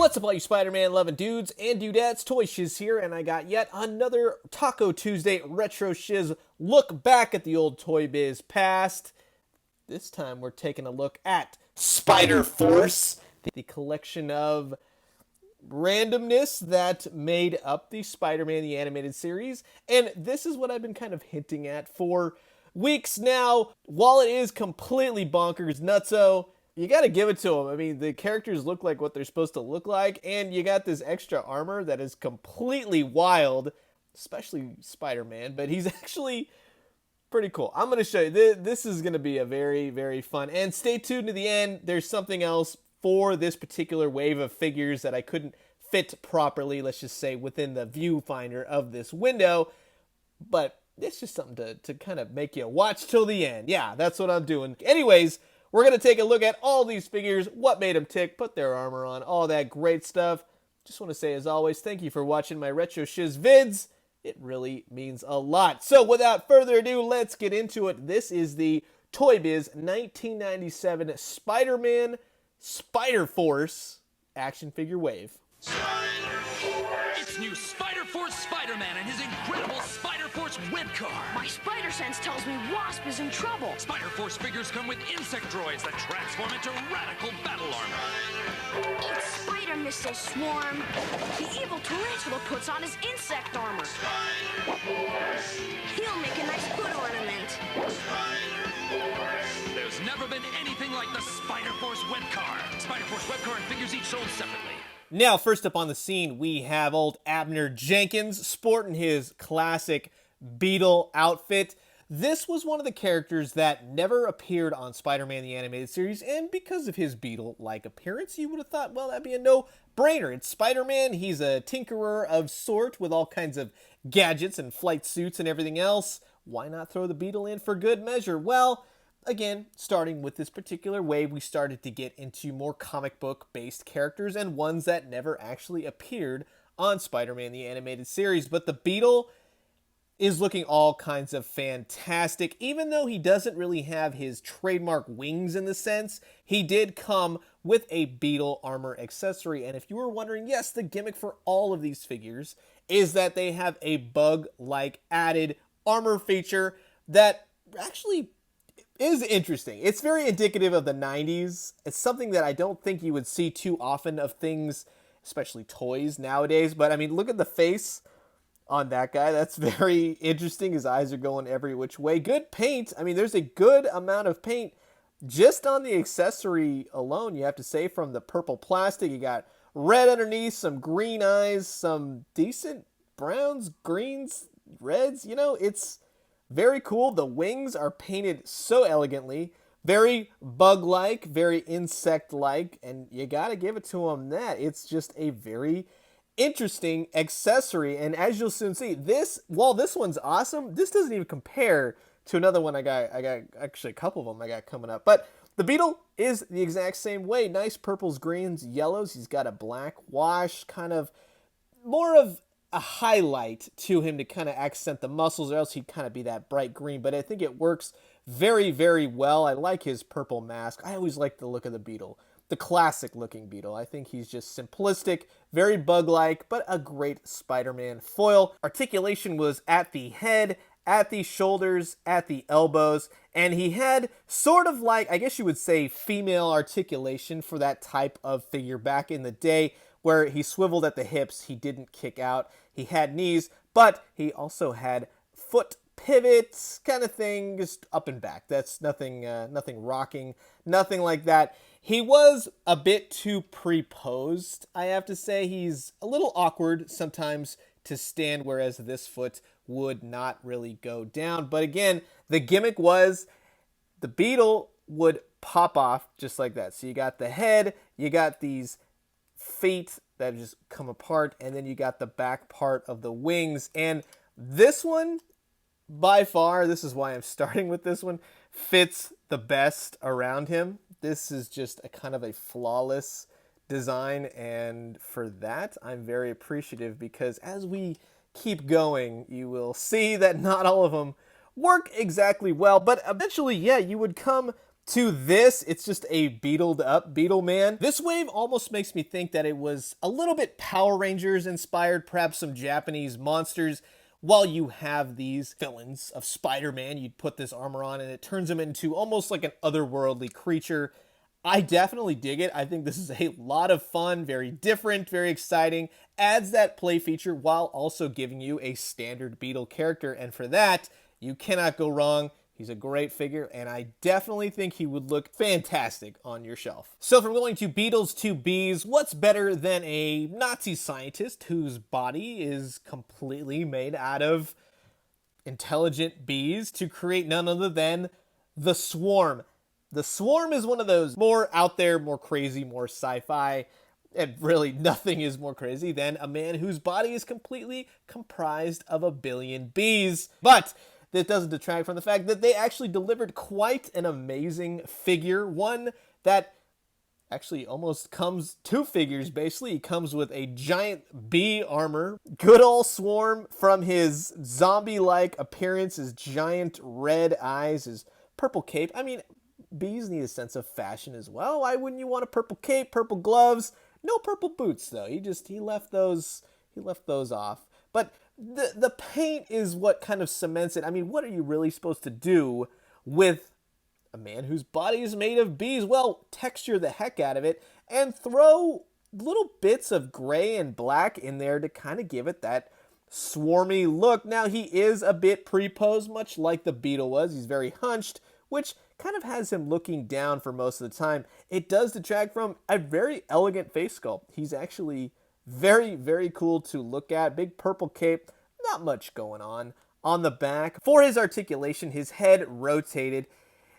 What's up, all you Spider-Man loving dudes and dudettes? ToyShiz here, and I got yet another Taco Tuesday Retro Shiz look back at the old Toybiz past. This time we're taking a look at Spider-Force, the collection of randomness that made up the Spider-Man the Animated Series. And this is what I've been kind of hinting at for weeks now. While it is completely bonkers nutso, you gotta give it to them. I mean, the characters look like what they're supposed to look like, and you got this extra armor that is completely wild, especially Spider-Man, but he's actually pretty cool. I'm gonna show you. This is gonna be a very, very fun, and stay tuned to the end. There's something else for this particular wave of figures that I couldn't fit properly, let's just say, within the viewfinder of this window, but it's just something to kind of make you watch till the end. Yeah, that's what I'm doing. Anyways, we're going to take a look at all these figures, what made them tick, put their armor on, all that great stuff. Just want to say, as always, thank you for watching my Retro Shiz vids. It really means a lot. So without further ado, let's get into it. This is the Toybiz 1997 Spider-Man Spider-Force action figure wave. It's new Spider-Force Spider-Man and his incredible Spider-Force web car. My spider sense tells me Wasp is in trouble. Spider-Force figures come with insect droids that transform into radical battle armor. It's Spider Missile Swarm. The evil tarantula puts on his insect armor. He'll make a nice hood ornament. There's never been anything like the Spider-Force web car. Spider-Force web car and figures each sold separately. Now, first up on the scene, we have old Abner Jenkins sporting his classic Beetle outfit. This was one of the characters that never appeared on Spider-Man the Animated Series, and because of his Beetle-like appearance, you would have thought, well, that'd be a no-brainer. It's Spider-Man. He's a tinkerer of sort with all kinds of gadgets and flight suits and everything else. Why not throw the Beetle in for good measure? Well, again, starting with this particular wave, we started to get into more comic book-based characters and ones that never actually appeared on Spider-Man the Animated Series. But the Beetle is looking all kinds of fantastic. Even though he doesn't really have his trademark wings in the sense, he did come with a Beetle armor accessory. And if you were wondering, yes, the gimmick for all of these figures is that they have a bug-like added armor feature that actually is interesting. It's very indicative of the 90s. It's something that I don't think you would see too often of things, especially toys nowadays. But I mean, look at the face on that guy. That's very interesting. His eyes are going every which way. Good paint. I mean, there's a good amount of paint just on the accessory alone, you have to say, from the purple plastic. You got red underneath, some green eyes, some decent browns, greens, reds. You know, it's very cool. The wings are painted so elegantly, very bug-like, very insect-like, and you gotta give it to them that. It's just a very interesting accessory, and as you'll soon see, while this one's awesome, this doesn't even compare to another one I got actually a couple of them I got coming up. But the Beetle is the exact same way. Nice purples, greens, yellows. He's got a black wash, kind of more of a highlight to him to kind of accent the muscles, or else he'd kind of be that bright green. But I think it works very, very well. I like his purple mask. I always like the look of the Beetle, the classic looking Beetle. I think he's just simplistic, very bug-like, but a great Spider-Man foil. Articulation was at the head, at the shoulders, at the elbows, and he had sort of like, I guess you would say, female articulation for that type of figure back in the day, where he swiveled at the hips, he didn't kick out, he had knees, but he also had foot pivots kind of thing, just up and back. That's nothing rocking, nothing like that. He was a bit too pre-posed, I have to say. He's a little awkward sometimes to stand, whereas this foot would not really go down. But again, the gimmick was the Beetle would pop off just like that. So you got the head, you got these feet that just come apart, and then you got the back part of the wings. And this one, by far, this is why I'm starting with this one, fits the best around him. This is just a kind of a flawless design, and for that, I'm very appreciative, because as we keep going, you will see that not all of them work exactly well, but eventually, yeah, you would come to this, it's just a beetled up Beetle Man. This wave almost makes me think that it was a little bit Power Rangers inspired, perhaps some Japanese monsters. While you have these villains of Spider-Man, you'd put this armor on and it turns him into almost like an otherworldly creature. I definitely dig it. I think this is a lot of fun, very different, very exciting, adds that play feature while also giving you a standard Beetle character. And for that, you cannot go wrong. He's a great figure, and I definitely think he would look fantastic on your shelf. So from going to Beetles to bees, what's better than a Nazi scientist whose body is completely made out of intelligent bees to create none other than the Swarm. The Swarm is one of those more out there, more crazy, more sci-fi, and really nothing is more crazy than a man whose body is completely comprised of a billion bees. But that doesn't detract from the fact that they actually delivered quite an amazing figure. One that actually almost comes two figures, basically. He comes with a giant bee armor. Good old Swarm, from his zombie-like appearance, his giant red eyes, his purple cape. I mean, bees need a sense of fashion as well. Why wouldn't you want a purple cape, purple gloves? No purple boots, though. He left those off. But the paint is what kind of cements it. I mean, what are you really supposed to do with a man whose body is made of bees? Well, texture the heck out of it and throw little bits of gray and black in there to kind of give it that swarmy look. Now, he is a bit pre-posed, much like the Beetle was. He's very hunched, which kind of has him looking down for most of the time. It does detract from a very elegant face sculpt. He's actually very, very cool to look at. Big purple cape, not much going on the back. For his articulation, his head rotated.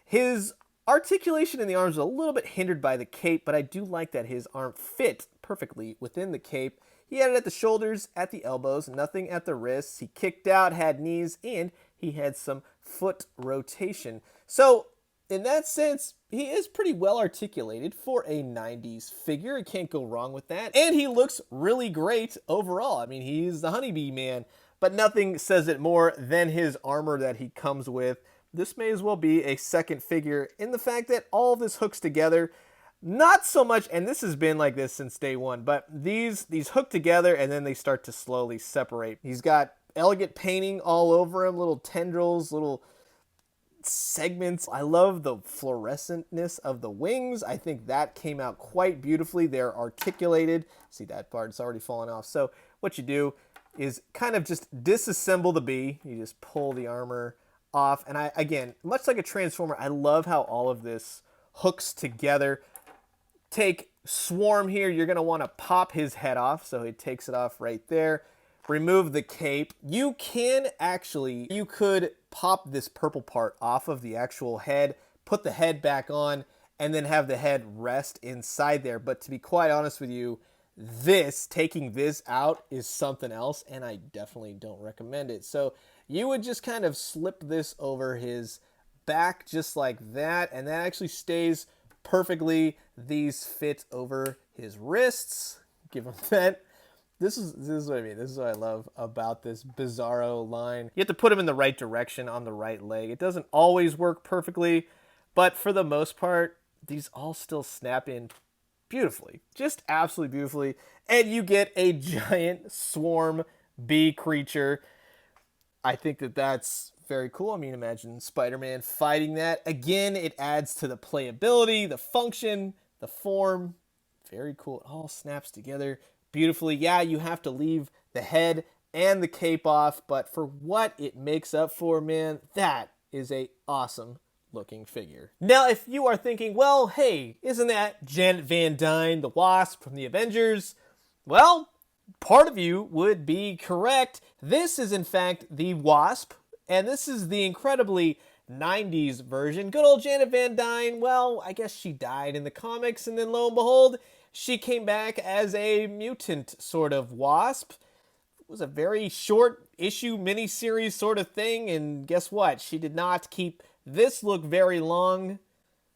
His articulation in the arms is a little bit hindered by the cape, but I do like that his arm fit perfectly within the cape. He had it at the shoulders, at the elbows, nothing at the wrists. He kicked out, had knees, and he had some foot rotation. So in that sense, he is pretty well articulated for a 90s figure. You can't go wrong with that. And he looks really great overall. I mean, he's the honeybee man, but nothing says it more than his armor that he comes with. This may as well be a second figure in the fact that all of this hooks together. Not so much, and this has been like this since day one, but these hook together and then they start to slowly separate. He's got elegant painting all over him, little tendrils, little segments. I love the fluorescentness of the wings. I think that came out quite beautifully. They're articulated. See that part? It's already fallen off. So what you do is kind of just disassemble the bee. You just pull the armor off. And again, much like a Transformer, I love how all of this hooks together. Take Swarm here. You're going to want to pop his head off. So he takes it off right there. Remove the cape. You could pop this purple part off of the actual head, put the head back on, and then have the head rest inside there. But to be quite honest with you, taking this out is something else, and I definitely don't recommend it. So you would just kind of slip this over his back just like that, and that actually stays perfectly. These fit over his wrists. Give him that. This is what I mean. This is what I love about this Bizarro line. You have to put him in the right direction on the right leg. It doesn't always work perfectly, but for the most part, these all still snap in beautifully. Just absolutely beautifully. And you get a giant swarm bee creature. I think that that's very cool. I mean, imagine Spider-Man fighting that. Again, it adds to the playability, the function, the form. Very cool. It all snaps together beautifully. Yeah, you have to leave the head and the cape off, but for what it makes up for, man, that is a awesome looking figure. Now, if you are thinking, well, hey, isn't that Janet Van Dyne, the Wasp from the Avengers? Well, part of you would be correct. This is, in fact, the Wasp, and this is the incredibly 90s version. Good old Janet Van Dyne, well, I guess she died in the comics, and then lo and behold, she came back as a mutant sort of wasp. It was a very short issue miniseries sort of thing, and guess what? She did not keep this look very long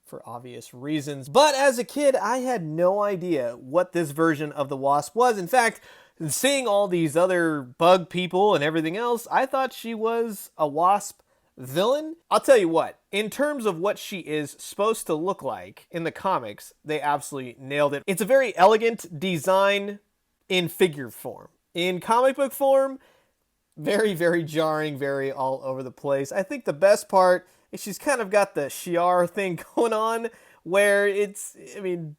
for obvious reasons. But as a kid, I had no idea what this version of the Wasp was. In fact, seeing all these other bug people and everything else, I thought she was a wasp villain, I'll tell you what, in terms of what she is supposed to look like in the comics, they absolutely nailed it. It's a very elegant design in figure form. In comic book form, very, very jarring, very all over the place. I think the best part is she's kind of got the Shiar thing going on, where it's, I mean,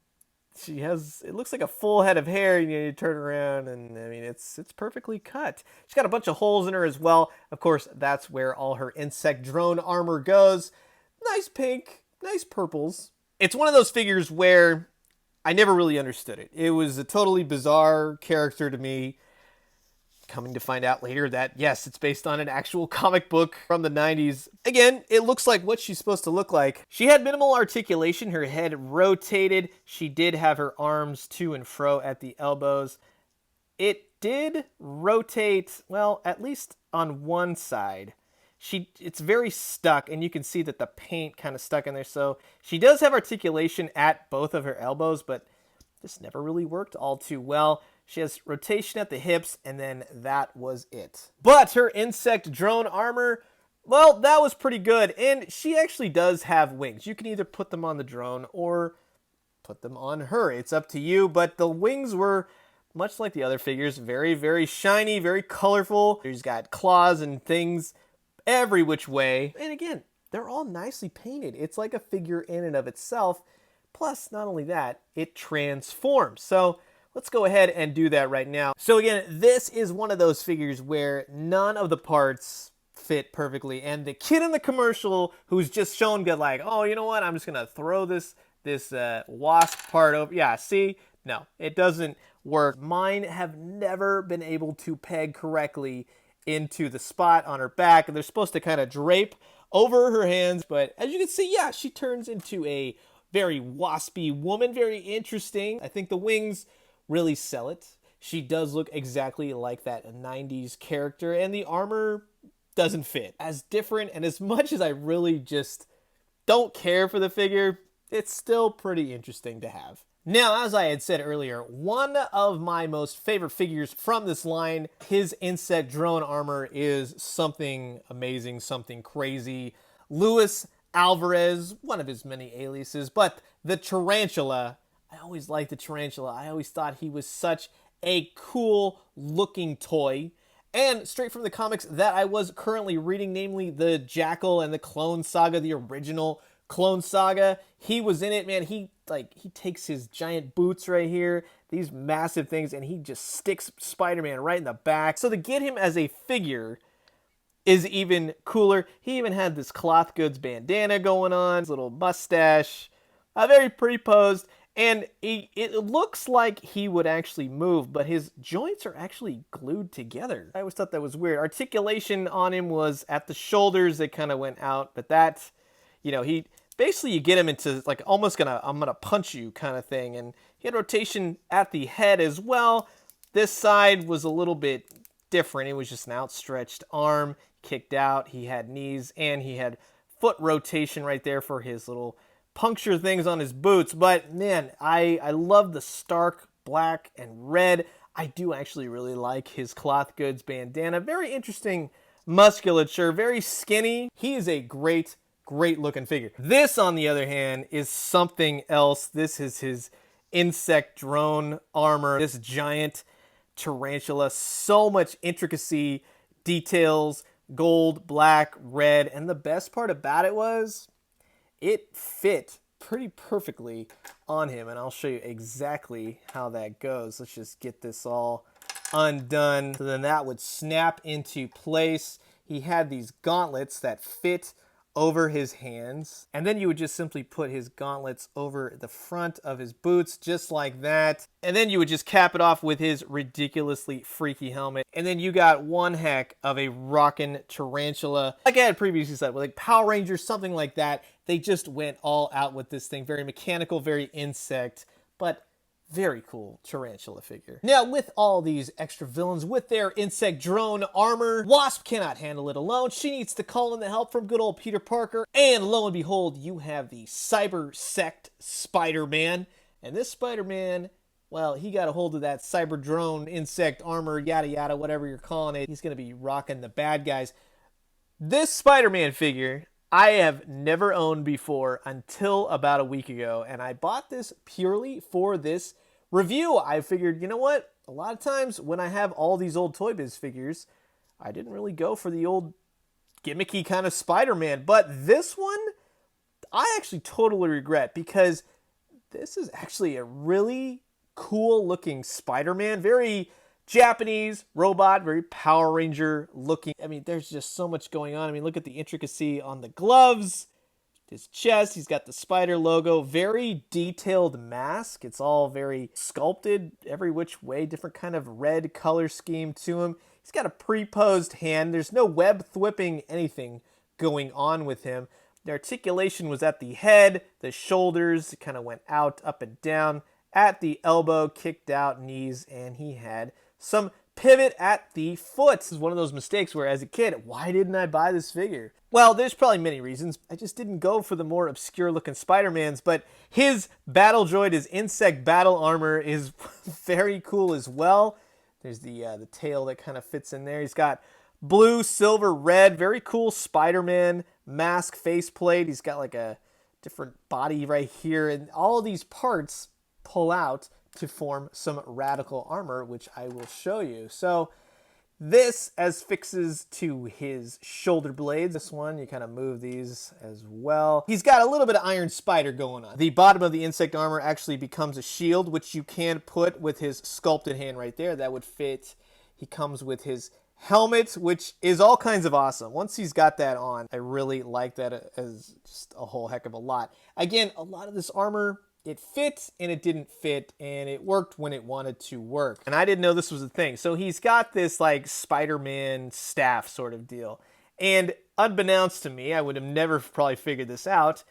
she has, it looks like a full head of hair, and you turn around, and I mean, it's perfectly cut. She's got a bunch of holes in her as well. Of course, that's where all her insect drone armor goes. Nice pink, nice purples. It's one of those figures where I never really understood it. It was a totally bizarre character to me. Coming to find out later that, yes, it's based on an actual comic book from the 90s. Again, it looks like what she's supposed to look like. She had minimal articulation. Her head rotated. She did have her arms to and fro at the elbows. It did rotate, well, at least on one side. It's very stuck, and you can see that the paint kind of stuck in there. So she does have articulation at both of her elbows, but this never really worked all too well. She has rotation at the hips, and then that was it. But her insect drone armor, well, that was pretty good. And she actually does have wings. You can either put them on the drone or put them on her. It's up to you. But the wings were, much like the other figures, very, very shiny, very colorful. She's got claws and things every which way. And again, they're all nicely painted. It's like a figure in and of itself. Plus, not only that, it transforms. So let's go ahead and do that right now. So again, this is one of those figures where none of the parts fit perfectly. And the kid in the commercial who's just shown good, like, oh, you know what? I'm just going to throw this wasp part over. Yeah, see? No, it doesn't work. Mine have never been able to peg correctly into the spot on her back. And they're supposed to kind of drape over her hands. But as you can see, yeah, she turns into a very waspy woman. Very interesting. I think the wings really sell it. She does look exactly like that 90s character, and the armor doesn't fit. As different and as much as I really just don't care for the figure, it's still pretty interesting to have. Now, as I had said earlier, one of my most favorite figures from this line, his insect drone armor is something amazing, something crazy. Luis Alvarez, one of his many aliases, but the Tarantula. I always liked the Tarantula. I always thought he was such a cool looking toy. And straight from the comics that I was currently reading, namely the Jackal and the Clone Saga, the original Clone Saga, he was in it, man. He takes his giant boots right here, these massive things, and he just sticks Spider-Man right in the back. So to get him as a figure is even cooler. He even had this cloth goods bandana going on, his little mustache, very pretty posed. And it looks like he would actually move, but his joints are actually glued together. I always thought that was weird. Articulation on him was at the shoulders. They kind of went out, but that, you know, he basically, you get him into like almost I'm gonna punch you kind of thing. And he had rotation at the head as well. This side was a little bit different. It was just an outstretched arm, kicked out. He had knees, and he had foot rotation right there for his little puncture things on his boots. But man, I love the stark black and red. I do actually really like his cloth goods bandana. Very interesting musculature, very skinny. He is a great looking figure. This, on the other hand, is something else. This is his insect drone armor. This giant tarantula, so much intricacy, details, gold, black, red, and the best part about it was it fit pretty perfectly on him, and I'll show you exactly how that goes. Let's just get this all undone. So then that would snap into place. He had these gauntlets that fit over his hands, and then you would just simply put his gauntlets over the front of his boots just like that, and then you would just cap it off with his ridiculously freaky helmet, and then you got one heck of a rockin' tarantula. Like I had previously said, with like Power Rangers, something like that. They just went all out with this thing. Very mechanical, very insect, but very cool tarantula figure. Now, with all these extra villains with their insect drone armor, Wasp cannot handle it alone. She needs to call in the help from good old Peter Parker. And lo and behold, you have the CYBER-SECT Spider-Man. And this Spider-Man, well, he got a hold of that cyber drone insect armor, yada yada, whatever you're calling it. He's going to be rocking the bad guys. This Spider-Man figure I have never owned before until about a week ago, and I bought this purely for this review. I figured, you know what? A lot of times when I have all these old Toybiz figures, I didn't really go for the old gimmicky kind of Spider-Man, but this one I actually totally regret, because this is actually a really cool looking Spider-Man. Very Japanese robot, very Power Ranger looking. I mean, there's just so much going on. I mean, look at the intricacy on the gloves, his chest. He's got the spider logo, very detailed mask. It's all very sculpted every which way, different kind of red color scheme to him. He's got a pre-posed hand. There's no web thwipping anything going on with him. The articulation was at the head, the shoulders kind of went out, up and down, at the elbow, kicked out, knees, and he had some pivot at the foot. This is one of those mistakes where, as a kid, why didn't I buy this figure? Well, there's probably many reasons. I just didn't go for the more obscure-looking Spider-Mans, but his battle droid, his insect battle armor, is very cool as well. There's the tail that kind of fits in there. He's got blue, silver, red, very cool Spider-Man mask faceplate. He's got like a different body right here, and all of these parts pull out to form some radical armor, which I will show you. So this as fixes to his shoulder blades. This one, you kind of move these as well. He's got a little bit of Iron Spider going on. The bottom of the insect armor actually becomes a shield, which you can put with his sculpted hand right there. That would fit. He comes with his helmet, which is all kinds of awesome. Once he's got that on, I really like that as just a whole heck of a lot. Again, a lot of this armor, it fit and it didn't fit, and it worked when it wanted to work. And I didn't know this was a thing. So he's got this like Spider-Man staff sort of deal. And unbeknownst to me, I would have never probably figured this out,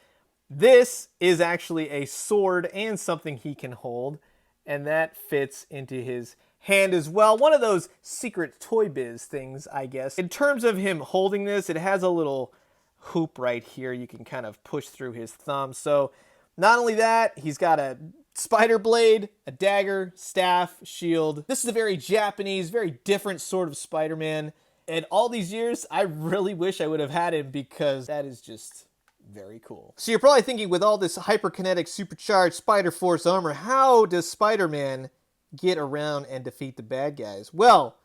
this is actually a sword and something he can hold, and that fits into his hand as well. One of those secret Toybiz things, I guess. In terms of him holding this, it has a little hoop right here. You can kind of push through his thumb. So not only that, he's got a spider blade, a dagger, staff, shield. This is a very Japanese, very different sort of Spider-Man. And all these years, I really wish I would have had him, because that is just very cool. So you're probably thinking, with all this hyperkinetic, supercharged Spider Force armor, how does Spider-Man get around and defeat the bad guys? Well,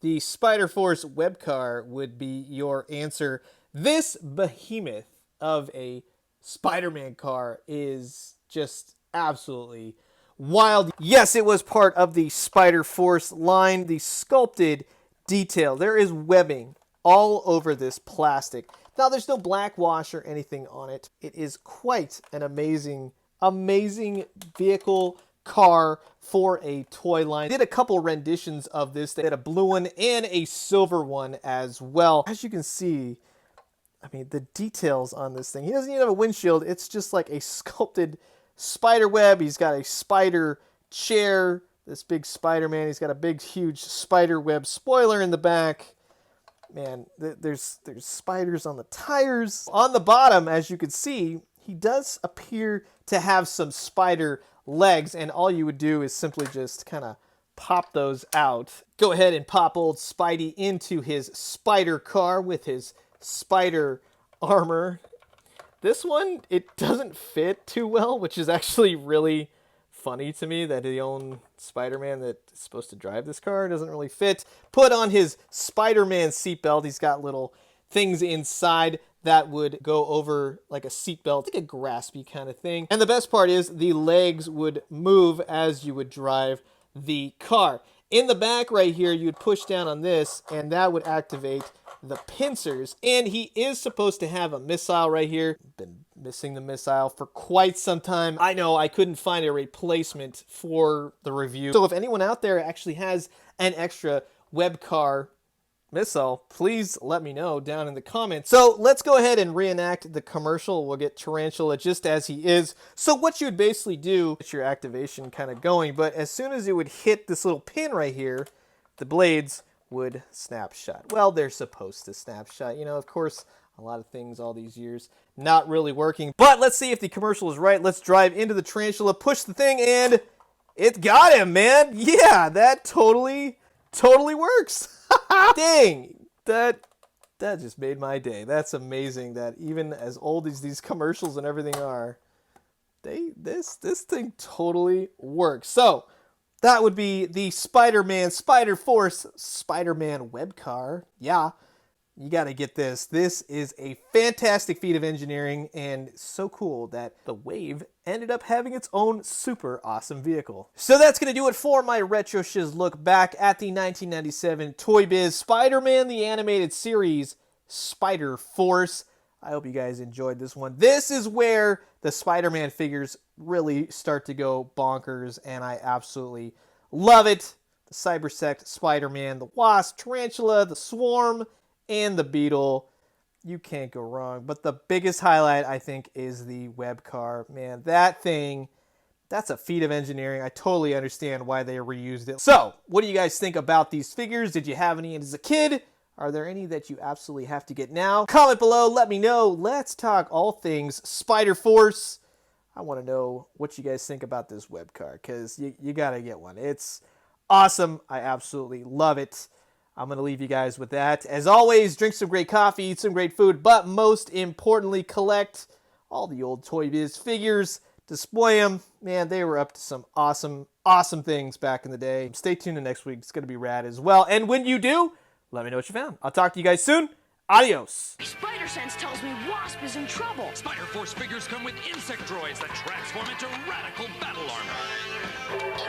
the Spider Force web car would be your answer. This behemoth of a Spider-Man car is just absolutely wild. Yes, it was part of the Spider Force line. The sculpted detail, there is webbing all over this plastic. Now, there's no black wash or anything on it. It is quite an amazing, amazing vehicle, car for a toy line. Did a couple renditions of this. They had a blue one and a silver one as well. As you can see, I mean, the details on this thing. He doesn't even have a windshield. It's just like a sculpted spider web. He's got a spider chair. This big Spider-Man. He's got a big, huge spider web spoiler in the back. Man, there's spiders on the tires. On the bottom, as you can see, he does appear to have some spider legs, and all you would do is simply just kind of pop those out. Go ahead and pop old Spidey into his spider car with his spider armor. This one, it doesn't fit too well, which is actually really funny to me, that the own Spider-Man that is supposed to drive this car doesn't really fit. Put on his Spider-Man seatbelt. He's got little things inside that would go over like a seatbelt, like a graspy kind of thing. And the best part is the legs would move as you would drive the car. In the back right here, you would push down on this, and that would activate the pincers. And he is supposed to have a missile right here. Been missing the missile for quite some time. I know I couldn't find a replacement for the review. So if anyone out there actually has an extra web car missile, please let me know down in the comments. So let's go ahead and reenact the commercial. We'll get Tarantula just as he is. So what you would basically do, get your activation kind of going, but as soon as it would hit this little pin right here, the blades would snap shut. Well, they're supposed to snap shut. You know, of course, a lot of things all these years not really working. But let's see if the commercial is right. Let's drive into the Tarantula, push the thing, and it got him, man. Yeah, that totally works. Dang, that That just made my day. That's amazing that even as old as these commercials and everything are, this thing totally works. So that would be the Spider-Man Spider Force Spider-Man web car. Yeah, you got to get this. This is a fantastic feat of engineering and so cool that the Wave ended up having its own super awesome vehicle. So that's going to do it for my Retro Shiz look back at the 1997 Toy Biz Spider-Man the Animated Series Spider Force. I hope you guys enjoyed this one. This is where the Spider-Man figures really start to go bonkers, and I absolutely love it. The CYBER-SECT Spider-Man, the Wasp, Tarantula, the Swarm, and the Beetle. You can't go wrong. But the biggest highlight, I think, is the web car. Man, that thing, that's a feat of engineering. I totally understand why they reused it. So, what do you guys think about these figures? Did you have any as a kid? Are there any that you absolutely have to get now? Comment below, let me know. Let's talk all things Spider Force. I want to know what you guys think about this web car, because you got to get one. It's awesome. I absolutely love it. I'm going to leave you guys with that. As always, drink some great coffee, eat some great food, but most importantly, collect all the old Toy Biz figures, display them. Man, they were up to some awesome, awesome things back in the day. Stay tuned to next week. It's going to be rad as well. And when you do, let me know what you found. I'll talk to you guys soon. Adios. Spider Sense tells me Wasp is in trouble. Spider Force figures come with insect droids that transform into radical battle armor.